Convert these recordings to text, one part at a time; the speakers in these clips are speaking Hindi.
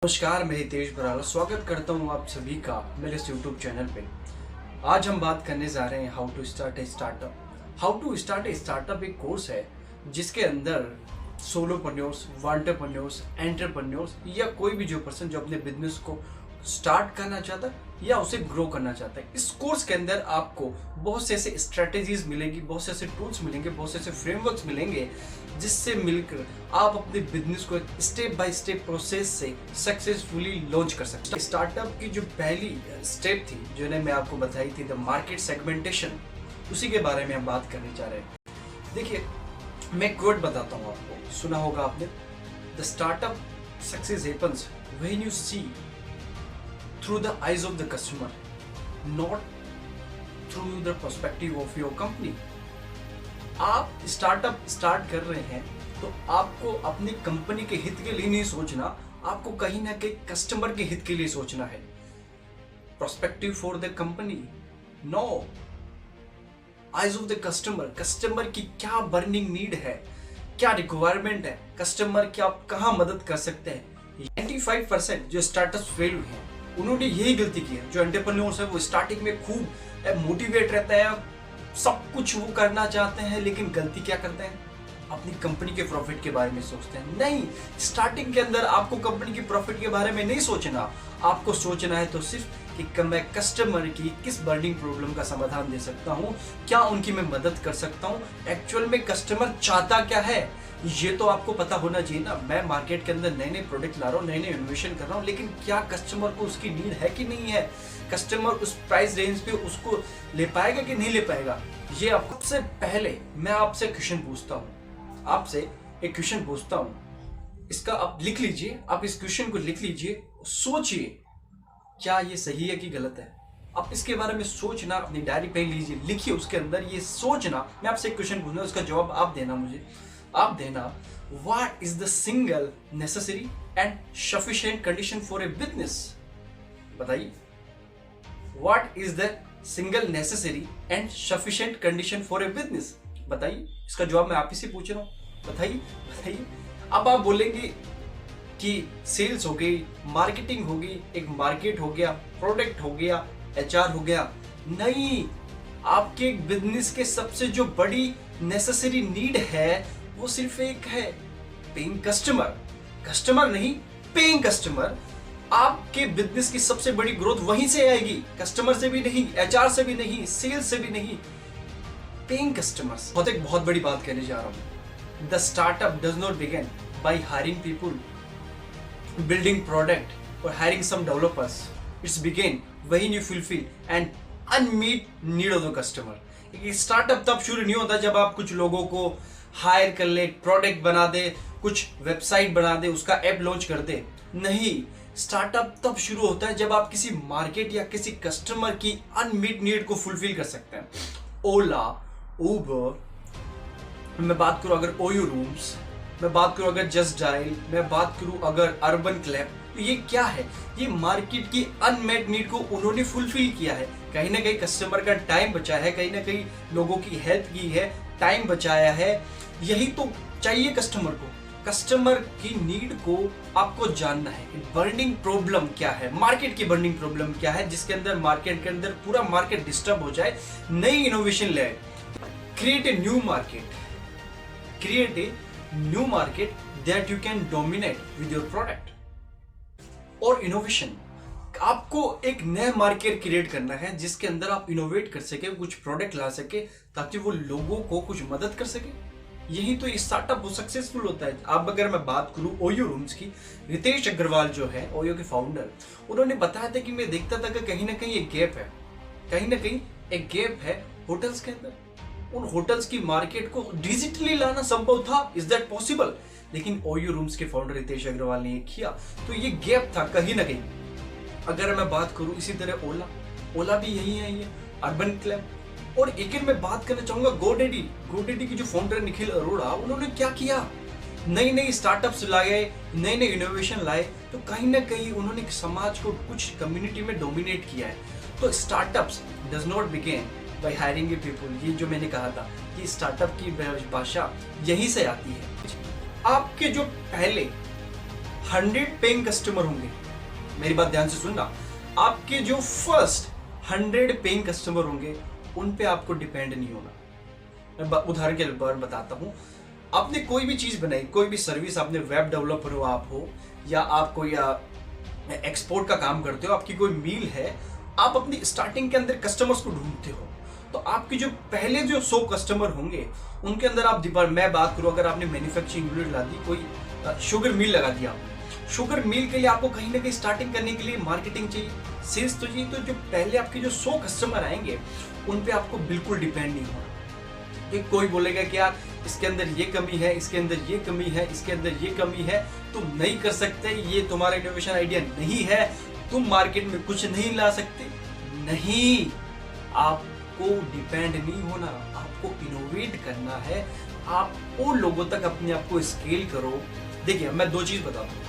नमस्कार, मैं हितेश बराला स्वागत करता हूं आप सभी का मेरे इस यूट्यूब चैनल पे। आज हम बात करने जा रहे हैं how to start a startup. How to start a startup एक कोर्स है जिसके अंदर सोलोप्रेन्योर्स, एंटरप्रेन्योर्स, एंटरप्रेन्योर्स या कोई भी जो पर्सन जो अपने बिजनेस को स्टार्ट करना चाहता है या उसे ग्रो करना चाहता है, इस कोर्स के अंदर आपको बहुत से ऐसे स्ट्रेटेजीज मिलेगी, बहुत से ऐसे टूल्स मिलेंगे, बहुत से ऐसे फ्रेमवर्क्स मिलेंगे जिससे मिलकर आप अपने बिजनेस को एक स्टेप बाय स्टेप प्रोसेस से सक्सेसफुली लॉन्च कर सकते हैं। स्टार्टअप की जो पहली स्टेप थी जो मैं आपको बताई थी, द मार्केट सेगमेंटेशन, उसी के बारे में हम बात करने जा रहे हैं। देखिए, मैं कोट बताता हूँ आपको, सुना होगा आपने, the startup success happens when you see through the eyes of the customer, not through the perspective of your company. आप स्टार्टअप स्टार्ट कर रहे हैं तो आपको अपनी कंपनी के हित के लिए नहीं सोचना, आपको कहीं ना कहीं कस्टमर के हित के लिए सोचना है। Perspective for the company, no, eyes of the customer. Customer की क्या बर्निंग नीड है, क्या रिक्वायरमेंट है, कस्टमर की आप कहां मदद कर सकते हैं। 95% जो स्टार्टअप फेल हुए हैं उन्होंने यही गलती की है। जो एंटरप्रेन्योर्स है वो स्टार्टिंग में खूब मोटिवेट रहते हैं, सब कुछ वो करना चाहते हैं, लेकिन गलती क्या करते हैं, अपनी कंपनी के प्रॉफिट के बारे में सोचते हैं। नहीं, स्टार्टिंग के अंदर आपको कंपनी की प्रॉफिट के बारे में नहीं सोचना, आपको सोचना है तो सिर्फ कि मैं कस्टमर की किस बर्निंग प्रॉब्लम का समाधान दे सकता हूं, क्या उनकी मैं मदद कर सकता हूं, एक्चुअल में कस्टमर चाहता क्या है, ये तो आपको पता होना चाहिए ना। मैं मार्केट के अंदर नए नए प्रोडक्ट ला रहा हूँ, नए नए इनोवेशन कर रहा हूँ, लेकिन क्या कस्टमर को उसकी नीड है कि नहीं है, कस्टमर उस प्राइस रेंज पे उसको ले पाएगा कि नहीं ले पाएगा। ये आपको सबसे पहले मैं आपसे क्वेश्चन पूछता हूँ, आपसे एक क्वेश्चन पूछता हूँ, इसका आप लिख लीजिए, आप इस क्वेश्चन को लिख लीजिए, सोचिए क्या ये सही है कि गलत है। आप इसके बारे में सोचना, अपनी डायरी पे लीजिए, लिखिए उसके अंदर ये सोचना। मैं आपसे एक क्वेश्चन पूछूंगा, उसका जवाब आप देना मुझे, आप देना। What is the single necessary and sufficient condition for a business? बताइए, what is the single necessary and sufficient condition for a business? बताइए, इसका जवाब मैं आप ही से पूछ रहा हूं, बताइए बताइए। अब आप बोलेंगे कि सेल्स हो गई, मार्केटिंग होगी, एक मार्केट हो गया, प्रोडक्ट हो गया, एचआर हो गया। नहीं, आपके बिजनेस के सबसे जो बड़ी नेसेसरी नीड है वो सिर्फ एक है, पेइंग कस्टमर। कस्टमर नहीं, पेइंग कस्टमर। आपके बिजनेस की सबसे बड़ी ग्रोथ वहीं से आएगी, कस्टमर से भी नहीं, एचआर से भी नहीं, सेल्स से भी नहीं, पेइंग कस्टमर्स। एक बहुत बड़ी बात कहने जा रहा हूं। The startup does not begin by hiring people, building product or hiring some developers. It's begin when you fulfill an unmet need of the customer. एक स्टार्टअप तब शुरू नहीं होता जब आप कुछ लोगों को हायर कर ले, प्रोडक्ट बना दे, कुछ वेबसाइट बना दे, उसका ऐप लॉन्च कर दे। नहीं, स्टार्टअप तब शुरू होता है जब आप किसी मार्केट या किसी कस्टमर की अनमीट नीड को फुलफिल कर सकते हैं। ओला, उबर, मैं बात करूं अगर ओयो रूम्स, मैं बात करूं अगर जस्ट डायल, मैं बात करूं अगर अर्बन क्लैब, तो ये क्या है, ये मार्केट की अनमेट नीड को उन्होंने फुलफिल किया है। कहीं ना कहीं कस्टमर का टाइम बचाया है, कहीं ना कहीं लोगों की हेल्थ की है, टाइम बचाया है। यही तो चाहिए कस्टमर को। कस्टमर की नीड को आपको जानना है, बर्निंग प्रॉब्लम क्या है, मार्केट की बर्निंग प्रॉब्लम क्या है, जिसके अंदर मार्केट के अंदर पूरा मार्केट डिस्टर्ब हो जाए, नई इनोवेशन ले। Create a new market, create a new market that you can dominate with your product और इनोवेशन। आपको एक नया मार्केट क्रिएट करना है जिसके अंदर आप इनोवेट कर सके, कुछ प्रोडक्ट ला सके ताकि वो लोगों को कुछ मदद कर सके। यही तो स्टार्टअप सक्सेसफुल होता है। अब अगर मैं बात करूं ओयो रूम्स की, रितेश अग्रवाल जो है ओयो के फाउंडर, उन्होंने बताया था कि मैं देखता था कि कहीं ना कहीं एक गैप है, कहीं ना कहीं एक गैप है होटल्स के अंदर। उन होटल्स की मार्केट को डिजिटली लाना संभव था, इज दैट पॉसिबल? लेकिन ओयो रूम्स के फाउंडर रितेश अग्रवाल ने ये किया, तो ये गैप था कहीं ना कहीं। अगर मैं बात करूं इसी तरह ओला, ओला भी यही है, ये अर्बन क्लब। और एक मैं बात करना चाहूंगा गोडेडी, गोडेडी की जो फाउंडर निखिल अरोड़ा, उन्होंने क्या किया, नई नई स्टार्टअप्स लाए, नए नए इनोवेशन लाए, तो कहीं ना कहीं उन्होंने समाज को, कुछ कम्युनिटी में डोमिनेट किया है। तो startups does not begin by hiring people. ये जो मैंने कहा था कि स्टार्टअप की भाषा यहीं से आती है। आपके जो पहले 100 पेइंग कस्टमर होंगे, मेरी बात ध्यान से सुनना, आपके जो फर्स्ट 100 पेइंग कस्टमर होंगे उन पे आपको डिपेंड नहीं होना। मैं उदाहरण के बारे में बताता हूँ। आपने कोई भी चीज बनाई, कोई भी सर्विस, आपने वेब डेवलपर हो आप हो, या आप कोई एक्सपोर्ट का काम करते हो, आपकी कोई मील है, आप अपनी स्टार्टिंग के अंदर कस्टमर्स को ढूंढते हो, तो आपके जो पहले जो 100 कस्टमर होंगे उनके अंदर आप मैं बात करूं, अगर आपने मैन्युफैक्चरिंग यूनिट ला दी, कोई शुगर मिल लगा दिया, शुगर मिल के लिए आपको कहीं ना कहीं स्टार्टिंग करने के लिए मार्केटिंग चाहिए, सेल्स तो चाहिए। तो जो पहले आपके जो 100 कस्टमर आएंगे उन पे आपको बिल्कुल डिपेंड नहीं होना। कि कोई बोलेगा कि यार इसके अंदर ये कमी है, इसके अंदर ये कमी है, इसके अंदर ये कमी है, तुम नहीं कर सकते, ये तुम्हारा इनोवेशन आइडिया नहीं है, तुम मार्केट में कुछ नहीं ला सकते। नहीं, आपको डिपेंड नहीं होना, आपको इनोवेट करना है। आप उन लोगों तक अपने आप को स्केल करो। देखिए मैं 2 चीज बताता हूँ।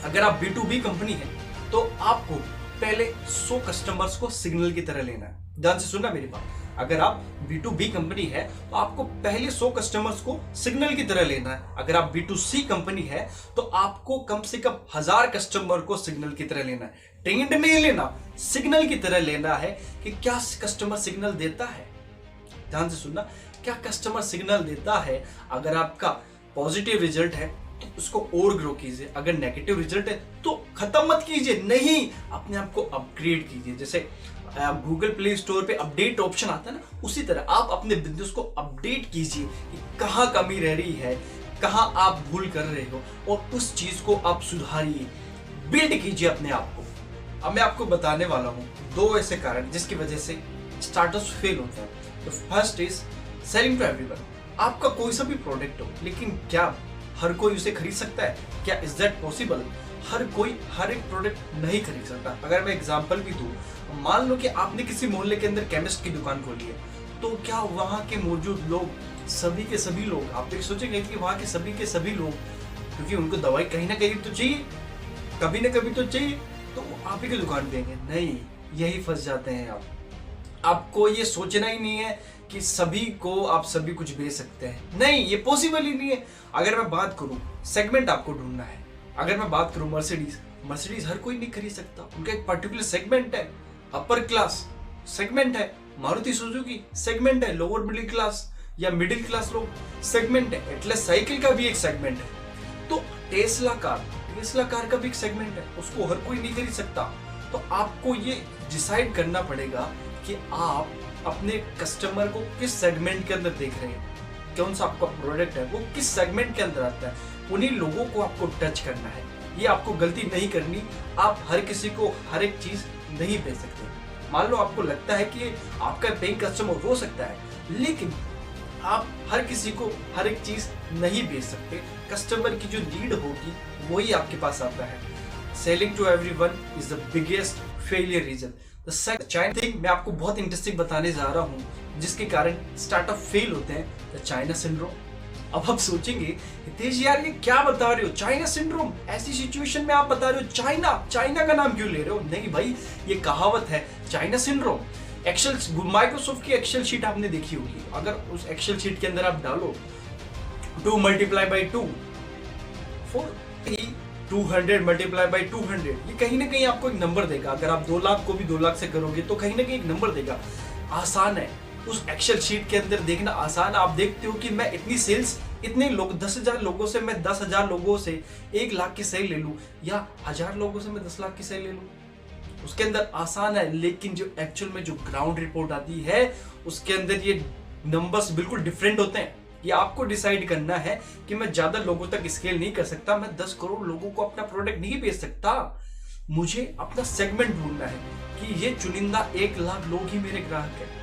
अगर आप B2B कंपनी है तो आपको पहले 100 कस्टमर्स को सिग्नल की तरह लेना है। ध्यान से सुनना मेरी बात। अगर आप B2B कंपनी है तो आपको पहले 100 कस्टमर्स को सिग्नल की तरह लेना है। अगर आप B2C कंपनी है तो आपको कम से कम 1000 कस्टमर को सिग्नल की तरह लेना है। ट्रेंड नहीं लेना, सिग्नल की तरह लेना है कि क्या कस्टमर सिग्नल देता है। ध्यान से सुनना, क्या कस्टमर सिग्नल देता है। अगर आपका पॉजिटिव रिजल्ट है तो उसको और ग्रो कीजिए, अगर नेगेटिव रिजल्ट है तो खत्म मत कीजिए, नहीं, अपने आप को अपग्रेड कीजिए। जैसे गूगल प्ले स्टोर पे अपडेट ऑप्शन आता है ना, उसी तरह आप अपने बिजनेस को अपडेट कीजिए कि कहाँ कमी रह रही है, कहाँ आप भूल कर रहे हो, और उस चीज को आप सुधारिए, बिल्ड कीजिए अपने आप को। अब मैं आपको बताने वाला हूँ 2 ऐसे कारण जिसकी वजह से स्टार्टअप्स फेल होते हैं। तो first is selling to everyone. आपका कोई सा भी प्रोडक्ट हो, लेकिन क्या हर कोई उसे खरीद सकता है? क्या इज दैट पॉसिबल? हर कोई हर एक प्रोडक्ट नहीं खरीद सकता। अगर मैं एग्जांपल भी दूं, मान लो कि आपने किसी मोहल्ले के अंदर केमिस्ट की दुकान खोली है, तो क्या वहां के मौजूद लोग, सभी के सभी लोग, आप एक सोचेंगे कि वहां के सभी लोग, क्योंकि उनको दवाई कहीं ना कहीं तो चाहिए, कभी ना कभी तो चाहिए, तो वो आप ही की दुकान देंगे? नहीं, यही फंस जाते हैं आप। आपको ये सोचना ही नहीं है कि सभी को आप सभी कुछ बेच सकते हैं। नहीं, ये पॉसिबल ही नहीं है। अगर मैं बात करूं, सेगमेंट आपको ढूंढना है। अगर मैं बात करूं मर्सिडीज हर कोई नहीं खरीद सकता, उनका एक पर्टिकुलर सेगमेंट है। अपर क्लास सेगमेंट है, मारुति सुजुकी सेगमेंट है, लोअर मिडिल क्लास या मिडिल क्लास लोग सेगमेंट है, एटलस साइकिल का भी एक सेगमेंट है, तो टेस्ला कार का भी एक सेगमेंट है, उसको हर कोई नहीं खरीद सकता। तो आपको ये डिसाइड करना पड़ेगा कि आप अपने कस्टमर को किस सेगमेंट के अंदर देख रहे हैं, कौन सा आपका प्रोडक्ट है वो किस सेगमेंट के अंदर आता है, उन्हीं लोगों को आपको टच करना है। ये आपको गलती नहीं करनी। आप हर किसी को हर एक चीज नहीं बेच सकते। मान लो आपको लगता है कि आपका पेइंग कस्टमर हो सकता है, लेकिन आप हर किसी को हर एक चीज नहीं बेच सकते। कस्टमर की जो नीड होगी वही आपके पास आता है। Selling to everyone is the biggest failure reason. The China thing मैं आपको बहुत इंटरेस्टिंग बताने जा रहा हूँ जिसके कारण स्टार्टअप फेल होते हैं, द चाइना सिंड्रोम। अब आप सोचेंगे हितेश यार ये क्या बता रहे हो, चाइना सिंड्रोम, ऐसी सिचुएशन में आप बता रहे हो चाइना का नाम क्यों ले रहे हो? नहीं भाई, ये कहावत है चाइना सिंड्रोम। एक्सेल, माइक्रोसॉफ्ट की एक्सेल शीट आपने देखी होगी। अगर उस एक्सेल शीट के अंदर आप डालो 2 × 2 200 × 200, ये कहीं ना कहीं आपको एक नंबर देगा। अगर आप 2 लाख को भी 2 लाख से करोगे तो कहीं ना कहीं एक नंबर देगा। आसान है, उस एक्सेल शीट के अंदर देखना आसान। आप देखते हो कि मैं इतनी सेल्स, इतने लोग, 10,000 लोगों से मैं 10,000 लोगों से 1 लाख की सेल ले लूं, या 1000 लोगों से मैं 10 लाख की सेल ले लूं, उसके अंदर आसान है। लेकिन जो एक्चुअल में जो ग्राउंड रिपोर्ट आती है उसके अंदर ये नंबर्स बिल्कुल डिफरेंट होते हैं। ये आपको डिसाइड करना है कि मैं ज्यादा लोगों तक स्केल नहीं कर सकता, मैं 10 करोड़ लोगों को अपना प्रोडक्ट नहीं बेच सकता। मुझे अपना सेगमेंट ढूंढना है कि ये चुनिंदा 1 लाख लोग ही मेरे ग्राहक हैं।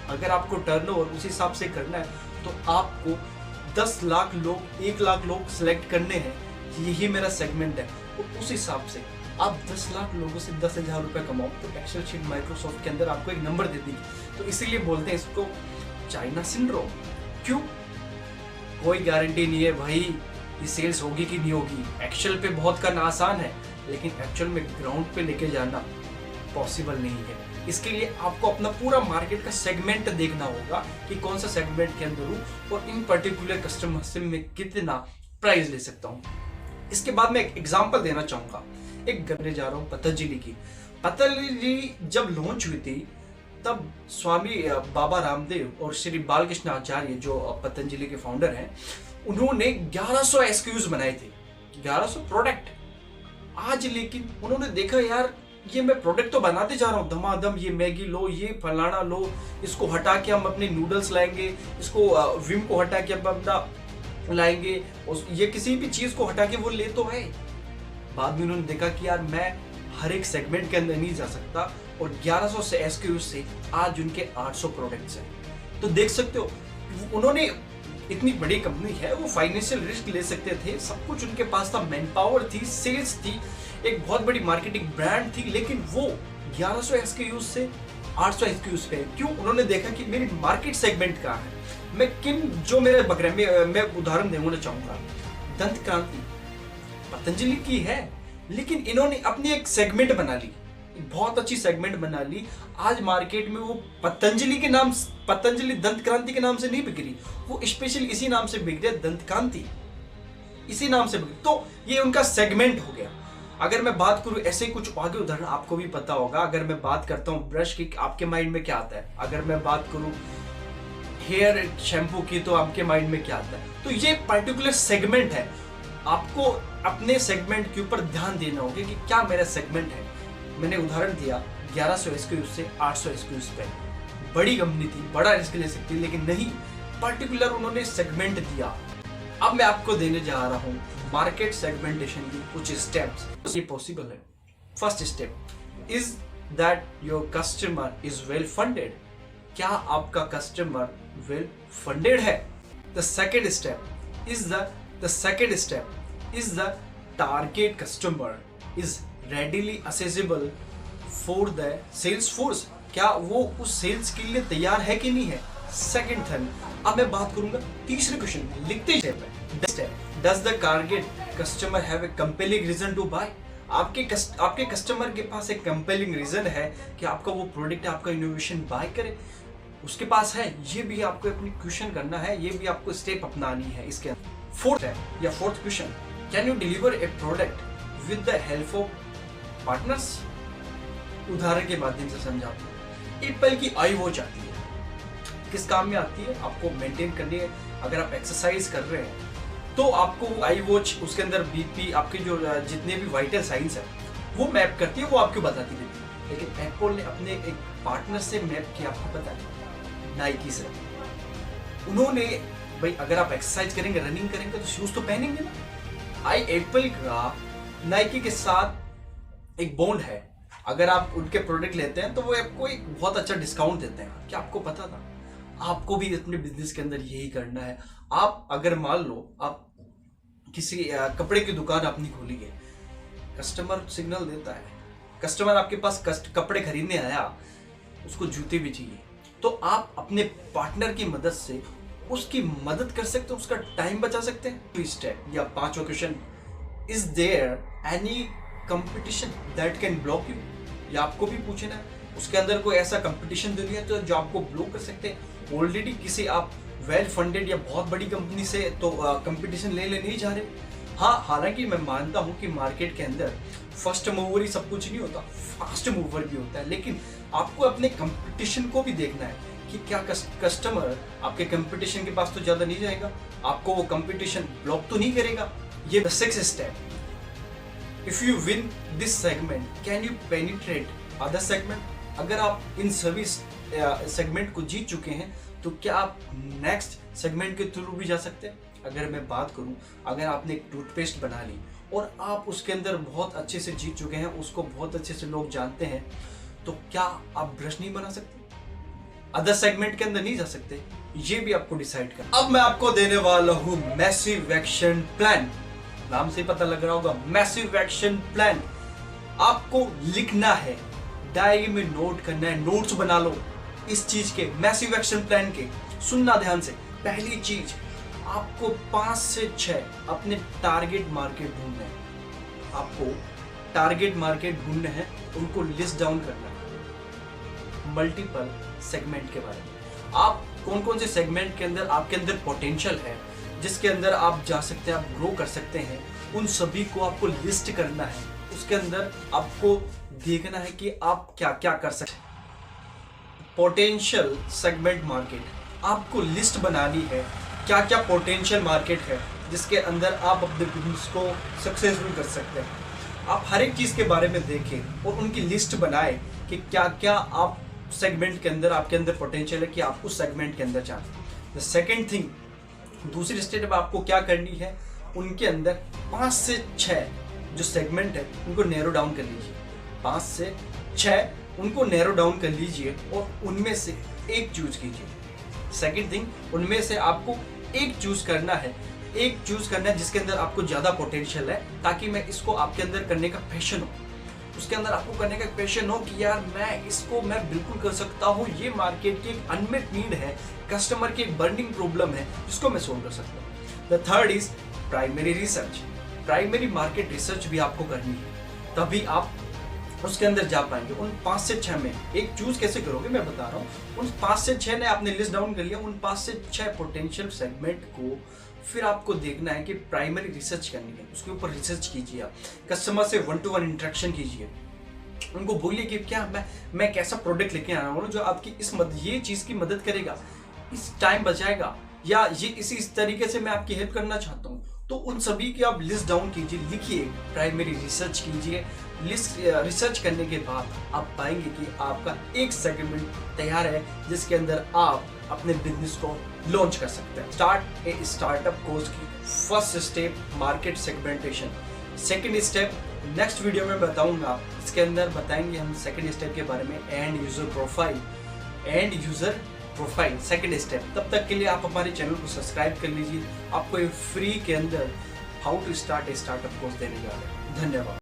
अगर आपको टर्नओवर उस हिसाब से करना है तो आपको 10 लाख लोग, 1 लाख लोग सिलेक्ट करने हैं, यही मेरा सेगमेंट है। तो उस हिसाब से आप 10 लाख लोगों से 10,000 रुपए कमाओ तो एक्सेल शीट माइक्रोसॉफ्ट के अंदर आपको एक नंबर दे देगी। तो इसीलिए बोलते हैं इसको चाइना सिंड्रोम। क्यों? कोई गारंटी नहीं है भाई ये सेल्स होगी कि नहीं होगी। एक्सेल पे बहुत करना आसान है, लेकिन एक्चुअल में ग्राउंड पे लेके जाना पॉसिबल नहीं है। इसके लिए आपको अपना पूरा मार्केट का सेगमेंट देखना होगा कि कौन सा सेगमेंट के अंदर हूँ और इन पर्टिकुलर कस्टमर से मैं कितना प्राइस ले सकता हूँ। इसके बाद मैं एक एग्जांपल देना चाहूंगा, एक करने जा रहा हूं पतंजलि की। पतंजलि जब लॉन्च हुई थी तब स्वामी बाबा रामदेव और श्री बालकृष्ण आचार्य जो पतंजलि के फाउंडर हैं, उन्होंने 1100 एसक्यूज बनाए थे, 1100 प्रोडक्ट। आज लेकिन उन्होंने देखा यार ये मैं प्रोडक्ट तो बनाते जा रहा हूँ धमाधम, ये मैगी लो, ये फलाना लो, इसको हटा के हम अपने नूडल्स लाएंगे, इसको विम को हटा के हम अपना लाएंगे, ये किसी भी चीज को हटा के वो ले तो है। बाद में उन्होंने देखा कि यार मैं हर एक सेगमेंट के अंदर नहीं जा सकता, और 1100 से एसक्यूज से आज उनके 800 प्रोडक्ट्स हैं। तो देख सकते हो उन्होंने, इतनी बड़ी कंपनी है, वो फाइनेंशियल रिस्क ले सकते थे, सब कुछ उनके पास था, मैन पावर थी, सेल्स थी, एक बहुत बड़ी मार्केटिंग ब्रांड थी, लेकिन वो 1100 एसक्यूज से 800 एसक्यूज पे क्यों? उन्होंने देखा कि मेरी मार्केट सेगमेंट कहाँ है, मैं किन, जो मेरे बगैर में मैं उदाहरण देना चाहूंगा, दंत क्रांति पतंजलि की है, लेकिन इन्होंने अपनी एक सेगमेंट बना ली, बहुत अच्छी सेगमेंट बना ली। आज मार्केट में वो पतंजलि के नाम, पतंजलि दंत क्रांति के नाम से नहीं बिक रही, वो स्पेशल इसी नाम से बिक रही है, दंत क्रांति इसी नाम से बिक। तो ये उनका सेगमेंट हो गया। अगर मैं बात करूं ऐसे कुछ आगे उदाहरण आपको भी पता होगा, अगर मैं बात करता हूं ब्रश की, आपके माइंड में क्या आता है? अगर मैं बात करूं हेयर शैम्पू की, तो आपके माइंड में क्या आता है? तो ये पर्टिकुलर सेगमेंट है, आपको अपने सेगमेंट के ऊपर ध्यान देना होगा कि क्या मेरा सेगमेंट है। मैंने उदाहरण दिया 1100 एसक्यूज से 800 एसक्यूज पे, बड़ी कंपनी थी, बड़ा रिस्क ले सकती, लेकिन नहीं, पर्टिकुलर उन्होंने सेगमेंट दिया। अब मैं आपको देने जा रहा हूं मार्केट सेगमेंटेशन की कुछ स्टेप्स। ये पॉसिबल है। First step is that your customer is well funded. क्या आपका कस्टमर वेल फंडेड है? The second step is the target customer is readily accessible for the sales force. क्या वो उस सेल्स के लिए तैयार है कि नहीं है? Second thing. अब मैं बात करूंगा तीसरे क्वेश्चन, लिखते step does the target customer have a compelling reason to buy. आपके कस्टमर के पास एक कंपेलिंग रीजन है कि आपका वो प्रोडक्ट, आपका इनोवेशन बाय करे, उसके पास है। ये भी आपको अपनी क्वेश्चन करना है, ये भी आपको स्टेप अपनानी है इसके अंदर। Fourth question, can you deliver A product with the help of partners. उदाहरण के माध्यम से समझाता हूं। एप्पल की आई वॉच आती है, किस काम में आती है? आपको मेंटेन करनी है। अगर आप एक्सरसाइज कर रहे हैं तो आपको वो आई वॉच, उसके अंदर बीपी, आपके जो जितने भी वाइटल साइंस है वो मैप करती है, वो आपको बताती रहती है। लेकिन एप्पल ने अपने एक पार्टनर से मैप किया, आपको पता है, नाइकी से। उन्होंने, भाई अगर आप एक्सरसाइज करेंगे, रनिंग करेंगे, तो शूज तो पहनेंगे ना। एप्पल का नाइकी के साथ एक बॉन्ड है। अगर आप उनके प्रोडक्ट लेते हैं तो वो आपको एक बहुत अच्छा डिस्काउंट देते हैं। क्या आपको पता था? आपको भी अपने बिजनेस के अंदर यही करना है। आप अगर मान लो आप किसी कपड़े की दुकान अपनी खोली है, कस्टमर सिग्नल देता है, कस्टमर आपके पास कपड़े खरीदने आया, उसको जूते भी चाहिए, तो आप अपने पार्टनर की मदद से उसकी मदद कर सकते हो, उसका टाइम बचा सकते हैं। स्टेप या पांचवा question, is there any competition that can block you. या आपको भी पूछना है, उसके अंदर कोई ऐसा कंपटीशन तो नहीं है तो जो आपको ब्लॉक कर सकते हैं। ऑलरेडी किसी आप वेल फंडेड या बहुत बड़ी कंपनी से तो कंपटीशन ले नहीं जा रहे। हाँ, हालांकि मैं मानता हूं कि मार्केट के अंदर फर्स्ट मूवर ही सब कुछ नहीं होता, फास्ट मूवर भी होता है, लेकिन आपको अपने कंपटीशन को भी देखना है कि क्या कस्टमर आपके कंपटीशन के पास तो ज्यादा नहीं जाएगा, आपको वो कंपटीशन ब्लॉक तो नहीं करेगा। ये sixth step, if you win this segment can you penetrate other segment. अगर आप इन सभी सेगमेंट को जीत चुके हैं तो क्या आप नेक्स्ट सेगमेंट के थ्रू भी जा सकते हैं? अगर मैं बात करूं, अगर आपने एक टूथपेस्ट बना ली और आप उसके अंदर बहुत अच्छे से जीत चुके हैं, उसको बहुत अच्छे से लोग जानते हैं, तो क्या आप ब्रश नहीं बना सकते? अदर सेगमेंट के अंदर नहीं जा सकते? ये भी आपको डिसाइड करना। अब मैं आपको देने वाला हूं मैसिव एक्शन प्लान। नाम से पता लग रहा होगा, मैसिव एक्शन प्लान। आपको लिखना है, डायरी में नोट करना है, नोट्स बना लो इस चीज के, मैसिव एक्शन प्लान के। सुनना ध्यान से। पहली चीज, आपको 5 से 6 अपने टारगेट मार्केट ढूंढने हैं। आपको टारगेट मार्केट ढूंढने हैं, उनको लिस्ट डाउन करना है। मल्टीपल सेगमेंट के बारे में, आप कौन कौन से सेगमेंट के अंदर आपके अंदर पोटेंशियल है, जिसके अंदर आप जा सकते हैं, आप ग्रो कर सकते हैं, उन सभी को आपको लिस्ट करना है। उसके अंदर आपको देखना है कि आप क्या क्या कर सकते हैं। पोटेंशियल सेगमेंट मार्केट, आपको लिस्ट बनानी है क्या क्या पोटेंशियल मार्केट है जिसके अंदर आप अपने बिजनेस को सक्सेसफुल कर सकते हैं। आप हर एक चीज़ के बारे में देखें और उनकी लिस्ट बनाएं कि क्या क्या आप सेगमेंट के अंदर आपके अंदर पोटेंशियल है कि आप उस सेगमेंट के अंदर जाएं। द सेकेंड थिंग, दूसरी स्टेप आपको क्या करनी है, उनके अंदर 5 से 6 जो सेगमेंट है उनको नैरो डाउन कर लीजिए। 5 से 6 उनको नैरो डाउन कर लीजिए और उनमें से एक चूज कीजिए। सेकेंड थिंग, उनमें से आपको एक चूज करना है, जिसके अंदर आपको ज़्यादा पोटेंशियल है, ताकि मैं इसको आपके अंदर करने का पैशन हो। उसके अंदर आपको करने का पैशन हो कि यार मैं बिल्कुल कर सकता हूँ, ये मार्केट की एक अनमेट नीड है, कस्टमर की एक बर्निंग प्रॉब्लम है जिसको मैं सोल्व कर सकता हूँ। The third is primary research. Primary market research भी आपको करनी है, तभी आप उसके अंदर जा पाएंगे। उन 5 से 6 में एक चूज कैसे करोगे मैं बता रहा हूँ। उन 5 से 6 ने आपने लिस्ट डाउन कर लिया, उन 5 से 6 पोटेंशियल सेगमेंट को फिर आपको देखना है कि प्राइमरी रिसर्च करनी है, उसके ऊपर रिसर्च कीजिए। आप कस्टमर से 1-to-1 इंटरेक्शन कीजिए, उनको बोलिए कि क्या मैं कैसा प्रोडक्ट लेके आ रहा हूँ जो आपकी ये चीज़ की मदद करेगा, इस टाइम बचाएगा, या ये इस तरीके से मैं आपकी हेल्प करना चाहता हूँ। तो उन सभी की आप लिस्ट डाउन कीजिए, लिखिए, प्राइमरी रिसर्च कीजिए। रिसर्च करने के बाद आप पाएंगे कि आपका एक सेगमेंट तैयार है जिसके अंदर आप अपने बिजनेस को लॉन्च कर सकते हैं। स्टार्ट ए स्टार्टअप कोर्स की first step market segmentation. Second step next video में बताऊंगा, इसके अंदर बताएंगे हम सेकंड स्टेप के बारे में, and user profile second step. तब तक के लिए आप हमारे चैनल को सब्सक्राइब कर लीजिए। आपको फ्री के अंदर how to start a startup course देने जा रहे हैं। धन्यवाद।